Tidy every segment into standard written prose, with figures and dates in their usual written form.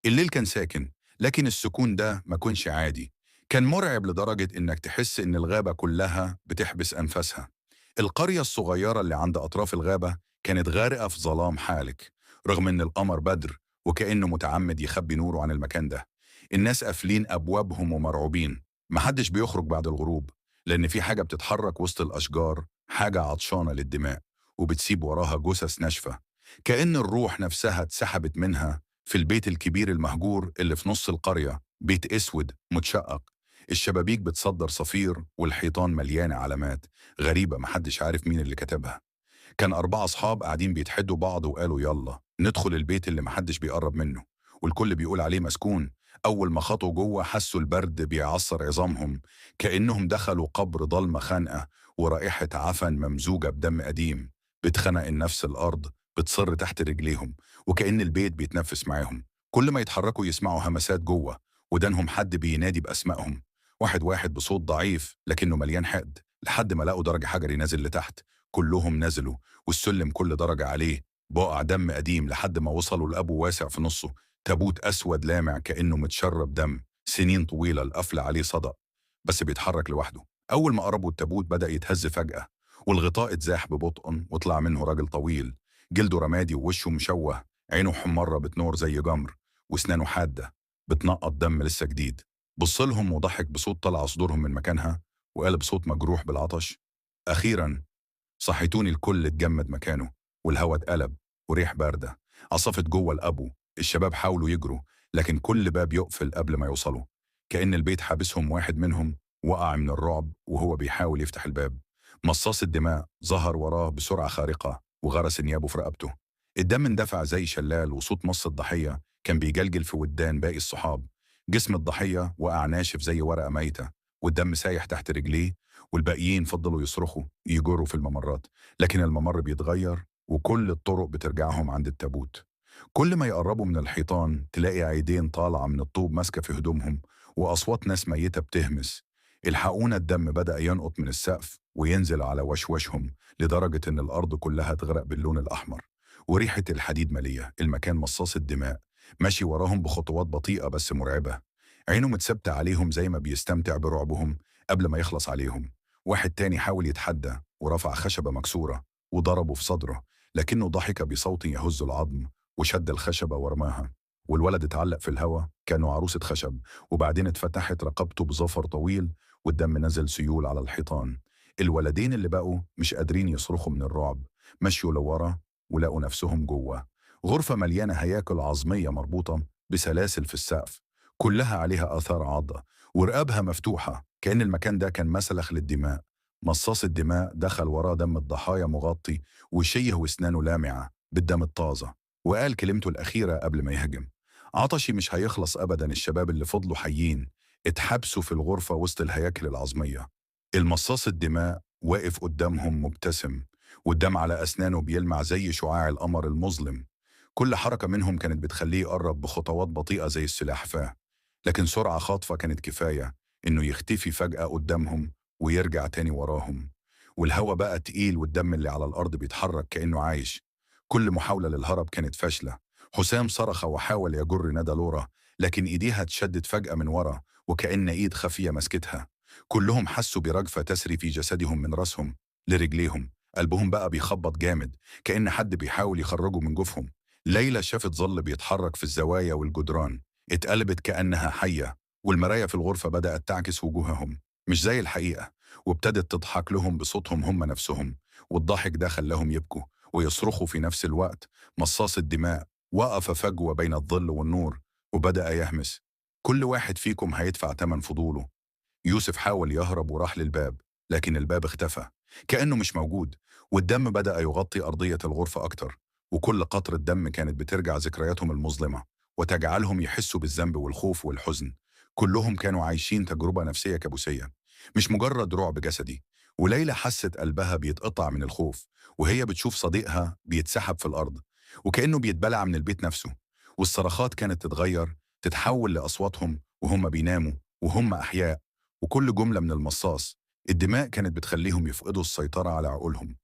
الليل كان ساكن، لكن السكون ده ما كانش عادي. كان مرعب لدرجة إنك تحس إن الغابة كلها بتحبس أنفاسها. القرية الصغيرة اللي عند أطراف الغابة كانت غارقة في ظلام حالك، رغم إن القمر بدر وكأنه متعمد يخبي نوره عن المكان ده. الناس قافلين أبوابهم ومرعوبين، محدش بيخرج بعد الغروب، لأن في حاجة بتتحرك وسط الأشجار، حاجة عطشانة للدماء وبتسيب وراها جثث ناشفة، كأن الروح نفسها اتسحبت منها. في البيت الكبير المهجور اللي في نص القرية، بيت اسود متشقق، الشبابيك بتصدر صفير والحيطان مليانة علامات غريبة محدش عارف مين اللي كتبها. كان 4 أصحاب قاعدين بيتحدوا بعض وقالوا يلا ندخل البيت اللي محدش بيقرب منه والكل بيقول عليه مسكون. أول ما خطوا جوه حسوا البرد بيعصر عظامهم، كأنهم دخلوا قبر ضلمة خانقة، ورائحة عفن ممزوجة بدم قديم بتخنق النفس. الأرض بتصر تحت رجليهم، وكأن البيت بيتنفس معاهم. كل ما يتحركوا يسمعوا همسات جوه، ودانهم حد بينادي بأسمائهم، واحد واحد بصوت ضعيف لكنه مليان حقد، لحد ما لقوا درج حجري نازل لتحت. كلهم نزلوا، والسلم كل درجة عليه بقع دم قديم، لحد ما وصلوا لأبو واسع في نصه، تابوت أسود لامع كأنه متشرب دم سنين طويلة. القفل عليه صدأ بس بيتحرك لوحده. أول ما قربوا التابوت بدأ يتهز فجأة، والغطاء اتزاح ببطء وطلع منه راجل طويل، جلده رمادي ووشه مشوه، عينه حمرة بتنور زي جمر، واسنانه حادة بتنقط دم لسه جديد. بصلهم وضحك بصوت طلع صدورهم من مكانها، وقال بصوت مجروح بالعطش: أخيرا صحيتوني. الكل اتجمد مكانه، والهوا اتقلب، وريح باردة عصفت جوه الأبو. الشباب حاولوا يجروا، لكن كل باب يقفل قبل ما يوصلوا، كأن البيت حابسهم. واحد منهم وقع من الرعب وهو بيحاول يفتح الباب. مصاص الدماء ظهر وراه بسرعة خارقة وغرس نيابه في رقبته. الدم اندفع زي شلال، وصوت مص الضحية كان بيجلجل في ودان باقي الصحاب. جسم الضحية وقع ناشف زي ورقة ميتة، والدم سايح تحت رجليه، والباقيين فضلوا يصرخوا يجروا في الممرات. لكن الممر بيتغير، وكل الطرق بترجعهم عند التابوت. كل ما يقربوا من الحيطان تلاقي عيدين طالعة من الطوب ماسكة في هدومهم، وأصوات ناس ميتة بتهمس: الحقونا الدم بدأ ينقط من السقف وينزل على وشوشهم، لدرجة إن الأرض كلها تغرق باللون الأحمر. وريحة الحديد مالية المكان. مصاص الدماء ماشي وراهم بخطوات بطيئة بس مرعبة، عينه متثبتة عليهم زي ما بيستمتع برعبهم قبل ما يخلص عليهم. واحد تاني حاول يتحدى ورفع خشبة مكسورة وضربه في صدره، لكنه ضحك بصوت يهز العظم وشد الخشبة ورماها، والولد اتعلق في الهوا كأنه عروسة خشب. وبعدين اتفتحت رقبته بظفر طويل، والدم نزل سيول على الحيطان. الولدين اللي بقوا مش قادرين يصرخوا من الرعب، مشيوا لورا ولقوا نفسهم جوه غرفة مليانة هياكل عظمية مربوطة بسلاسل في السقف، كلها عليها آثار عضة، ورقابها مفتوحة كأن المكان ده كان مسلخ للدماء. مصاص الدماء دخل وراه دم الضحايا مغطي وشيه واسنانه لامعة بالدم الطازة، وقال كلمته الأخيرة قبل ما يهجم: عطشي مش هيخلص أبدا. الشباب اللي فضلوا حيين اتحبسوا في الغرفة وسط الهياكل العظمية. المصاص الدماء واقف قدامهم مبتسم، والدم على أسنانه بيلمع زي شعاع القمر المظلم. كل حركة منهم كانت بتخليه يقرب بخطوات بطيئة زي السلاحفاة، لكن سرعة خاطفة كانت كفاية إنه يختفي فجأة قدامهم ويرجع تاني وراهم. والهوا بقى تقيل، والدم اللي على الأرض بيتحرك كأنه عايش. كل محاولة للهرب كانت فاشلة. حسام صرخ وحاول يجر ندى لورا، لكن إيديها اتشدت فجأة من ورا وكأن إيد خفية مسكتها. كلهم حسوا برجفة تسري في جسدهم من راسهم لرجليهم. قلبهم بقى بيخبط جامد كأن حد بيحاول يخرجه من جوفهم. ليلى شافت ظل بيتحرك في الزوايا والجدران، اتقلبت كأنها حية، والمرايا في الغرفة بدأت تعكس وجوههم مش زي الحقيقة، وابتدت تضحك لهم بصوتهم هم نفسهم. والضحك ده خلاهم يبكوا ويصرخوا في نفس الوقت. مصاص الدماء وقف فجوة بين الظل والنور وبدأ يهمس: كل واحد فيكم هيدفع تمن فضوله. يوسف حاول يهرب وراح للباب، لكن الباب اختفى كأنه مش موجود، والدم بدأ يغطي أرضية الغرفة أكتر. وكل قطرة دم كانت بترجع ذكرياتهم المظلمة وتجعلهم يحسوا بالذنب والخوف والحزن. كلهم كانوا عايشين تجربة نفسية كابوسية، مش مجرد رعب جسدي. وليلى حست قلبها بيتقطع من الخوف وهي بتشوف صديقها بيتسحب في الأرض وكأنه بيتبلع من البيت نفسه. والصرخات كانت تتغير، تتحول لأصواتهم وهم بيناموا وهم أحياء. وكل جملة من المصاص الدماء كانت بتخليهم يفقدوا السيطرة على عقولهم،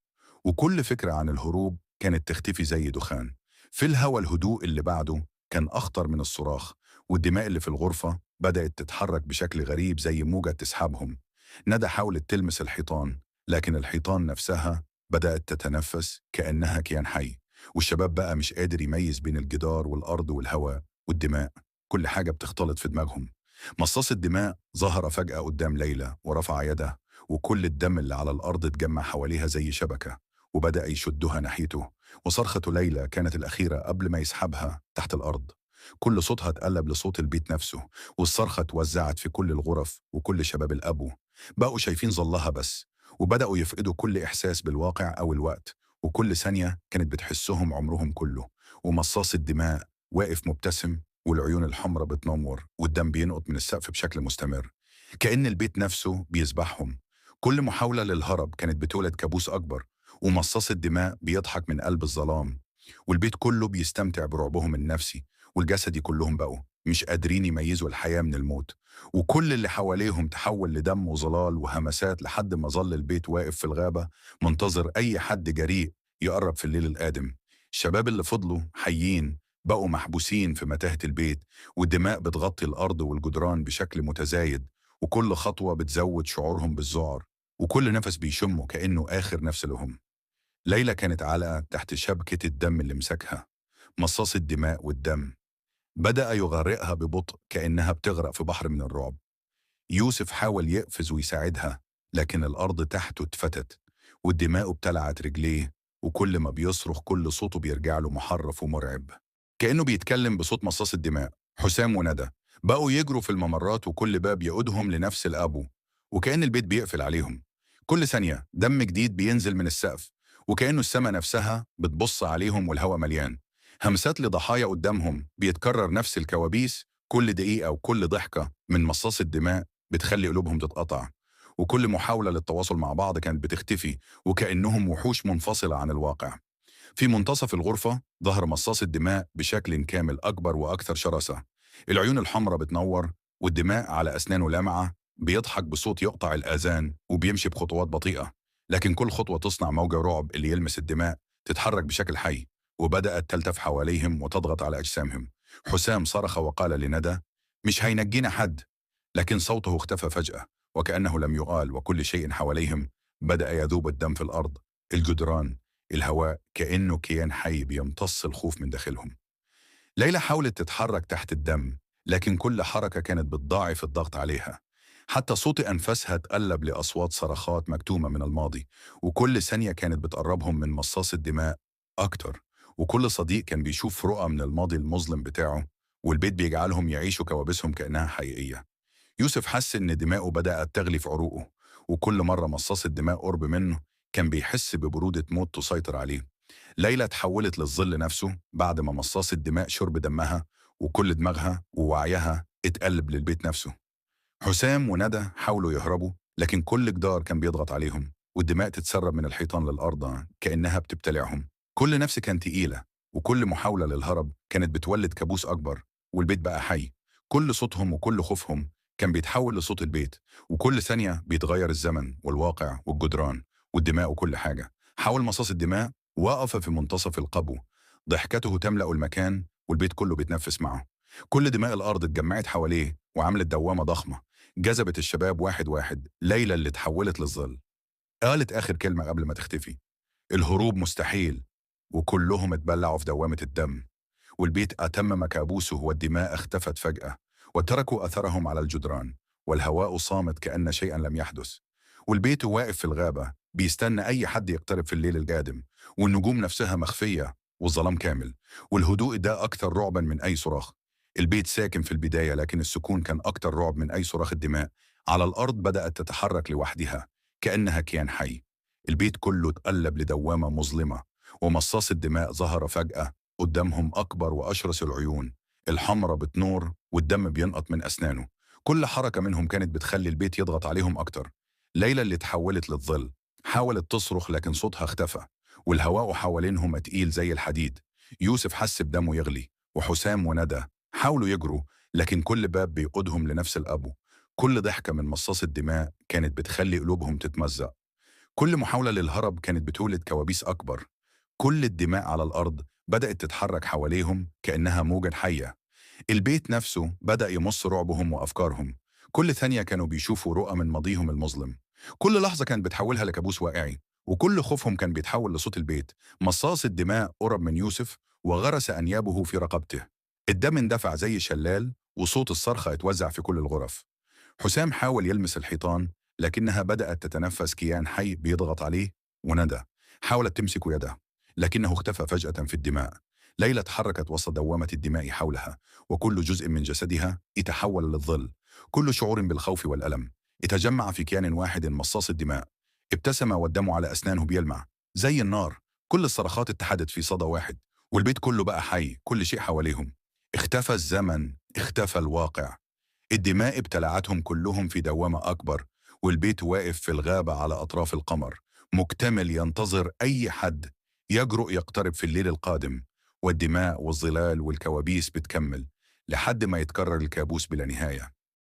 وكل فكرة عن الهروب كانت تختفي زي دخان. في الهوى الهدوء اللي بعده كان أخطر من الصراخ، والدماء اللي في الغرفة بدأت تتحرك بشكل غريب زي موجة تسحبهم. ندى حاولت تلمس الحيطان، لكن الحيطان نفسها بدأت تتنفس كأنها كيان حي. والشباب بقى مش قادر يميز بين الجدار والأرض والهواء والدماء، كل حاجة بتختلط في دماغهم. مصاص الدماء ظهر فجأة قدام ليلى ورفع يده، وكل الدم اللي على الأرض اتجمع حواليها زي شبكة، وبدأ يشدها ناحيته. وصرخة ليلى كانت الأخيرة قبل ما يسحبها تحت الأرض. كل صوتها اتقلب لصوت البيت نفسه، والصرخة اتوزعت في كل الغرف، وكل شباب الأبو بقوا شايفين ظلها بس، وبدأوا يفقدوا كل إحساس بالواقع أو الوقت. وكل ثانية كانت بتحسهم عمرهم كله. ومصاص الدماء واقف مبتسم، والعيون الحمراء بتنور، والدم بينقط من السقف بشكل مستمر، كأن البيت نفسه بيسبحهم. كل محاولة للهرب كانت بتولد كابوس أكبر، ومصاص الدماء بيضحك من قلب الظلام. والبيت كله بيستمتع برعبهم النفسي والجسدي، كلهم بقوا مش قادرين يميزوا الحياة من الموت. وكل اللي حواليهم تحول لدم وظلال وهمسات، لحد ما ظل البيت واقف في الغابة منتظر أي حد جريء يقرب في الليل القادم. الشباب اللي فضلوا حيين بقوا محبوسين في متاهة البيت، والدماء بتغطي الأرض والجدران بشكل متزايد، وكل خطوة بتزود شعورهم بالذعر، وكل نفس بيشمه كأنه آخر نفس لهم. ليلى كانت علقة تحت شبكة الدم اللي مسكها. مصاص الدماء والدم بدأ يغرقها ببطء كأنها بتغرق في بحر من الرعب. يوسف حاول يقفز ويساعدها، لكن الأرض تحته اتفتت، والدماء ابتلعت رجليه، وكل ما بيصرخ كل صوته بيرجع له محرف ومرعب، كأنه بيتكلم بصوت مصاص الدماء. حسام وندى بقوا يجروا في الممرات، وكل باب يقودهم لنفس الأبو، وكأن البيت بيقفل عليهم. كل ثانية دم جديد بينزل من السقف، وكأنه السماء نفسها بتبص عليهم، والهواء مليان همسات لضحايا قدامهم. بيتكرر نفس الكوابيس كل دقيقة، وكل ضحكة من مصاص الدماء بتخلي قلوبهم تتقطع، وكل محاولة للتواصل مع بعض كانت بتختفي، وكأنهم وحوش منفصلة عن الواقع. في منتصف الغرفة ظهر مصاص الدماء بشكل كامل، أكبر وأكثر شراسة. العيون الحمراء بتنور، والدماء على أسنانه لامعة. بيضحك بصوت يقطع الآذان، وبيمشي بخطوات بطيئة، لكن كل خطوة تصنع موجة رعب. اللي يلمس الدماء تتحرك بشكل حي، وبدأت تلتف حواليهم وتضغط على أجسامهم. حسام صرخ وقال لندى: مش هينجينا حد. لكن صوته اختفى فجأة، وكأنه لم يقال، وكل شيء حواليهم بدأ يذوب. الدم في الأرض، الجدران، الهواء، كأنه كيان حي بيمتص الخوف من داخلهم. ليلى حاولت تتحرك تحت الدم، لكن كل حركة كانت بتضاعف الضغط عليها. حتى صوت أنفاسها اتقلب لأصوات صرخات مكتومة من الماضي، وكل ثانية كانت بتقربهم من مصاص الدماء أكتر. وكل صديق كان بيشوف رؤى من الماضي المظلم بتاعه، والبيت بيجعلهم يعيشوا كوابيسهم كأنها حقيقية. يوسف حس إن دماؤه بدأت تغلي في عروقه، وكل مرة مصاص الدماء قرب منه كان بيحس ببرودة موت تسيطر عليه. ليلى اتحولت للظل نفسه بعد ما مصاص الدماء شرب دمها، وكل دماغها ووعيها اتقلب للبيت نفسه. حسام وندى حاولوا يهربوا، لكن كل جدار كان بيضغط عليهم، والدماء تتسرب من الحيطان للأرض كأنها بتبتلعهم. كل نفس كانت تقيلة، وكل محاولة للهرب كانت بتولد كابوس أكبر. والبيت بقى حي، كل صوتهم وكل خوفهم كان بيتحول لصوت البيت، وكل ثانية بيتغير الزمن والواقع والجدران والدماء وكل حاجة. حاول مصاص الدماء وقف في منتصف القبو، ضحكته تملأ المكان، والبيت كله بيتنفس معه. كل دماء الأرض اتجمعت حواليه وعملت دوامة ضخمة، جذبت الشباب واحد واحد. ليلى اللي اتحولت للظل قالت آخر كلمة قبل ما تختفي: الهروب مستحيل. وكلهم اتبلعوا في دوامة الدم، والبيت أتمم كابوسه، والدماء اختفت فجأة، وتركوا أثرهم على الجدران، والهواء صامت كأن شيئا لم يحدث. والبيت واقف في الغابة بيستنى أي حد يقترب في الليل القادم، والنجوم نفسها مخفية، والظلام كامل، والهدوء ده أكثر رعبا من أي صراخ. البيت ساكن في البداية، لكن السكون كان أكثر رعب من أي صراخ. الدماء على الأرض بدأت تتحرك لوحدها كأنها كيان حي. البيت كله اتقلب لدوامة مظلمة، ومصاص الدماء ظهر فجأة قدامهم، أكبر وأشرس العيون، الحمرة بتنور، والدم بينقط من أسنانه. كل حركة منهم كانت بتخلي البيت يضغط عليهم أكتر. ليلى اللي اتحولت للظل حاولت تصرخ، لكن صوتها اختفى، والهواء حوالينهم تقيل زي الحديد. يوسف حس بدمه يغلي، وحسام وندى حاولوا يجروا، لكن كل باب بيقودهم لنفس الأبو. كل ضحكة من مصاص الدماء كانت بتخلي قلوبهم تتمزق، كل محاولة للهرب كانت بتولد كوابيس أكبر. كل الدماء على الأرض بدأت تتحرك حواليهم كأنها موجة حية. البيت نفسه بدأ يمص رعبهم وأفكارهم. كل ثانية كانوا بيشوفوا رؤى من ماضيهم المظلم. كل لحظة كانت بتحولها لكابوس واقعي، وكل خوفهم كان بيتحول لصوت البيت. مصاص الدماء قرب من يوسف وغرس أنيابه في رقبته. الدم اندفع زي شلال، وصوت الصرخة اتوزع في كل الغرف. حسام حاول يلمس الحيطان، لكنها بدأت تتنفس كيان حي بيضغط عليه. وندى حاولت تمسك يده، لكنه اختفى فجأة في الدماء. ليلى تحركت وسط دوامة الدماء حولها، وكل جزء من جسدها يتحول للظل. كل شعور بالخوف والألم يتجمع في كيان واحد، مصاص الدماء. ابتسم والدم على أسنانه بيلمع زي النار. كل الصرخات اتحدت في صدى واحد، والبيت كله بقى حي. كل شيء حواليهم اختفى، الزمن اختفى، الواقع. الدماء ابتلعتهم كلهم في دوامة أكبر، والبيت واقف في الغابة على أطراف القمر، مكتمل ينتظر أي حد يجرؤ يقترب في الليل القادم. والدماء والظلال والكوابيس بتكمل لحد ما يتكرر الكابوس بلا نهاية.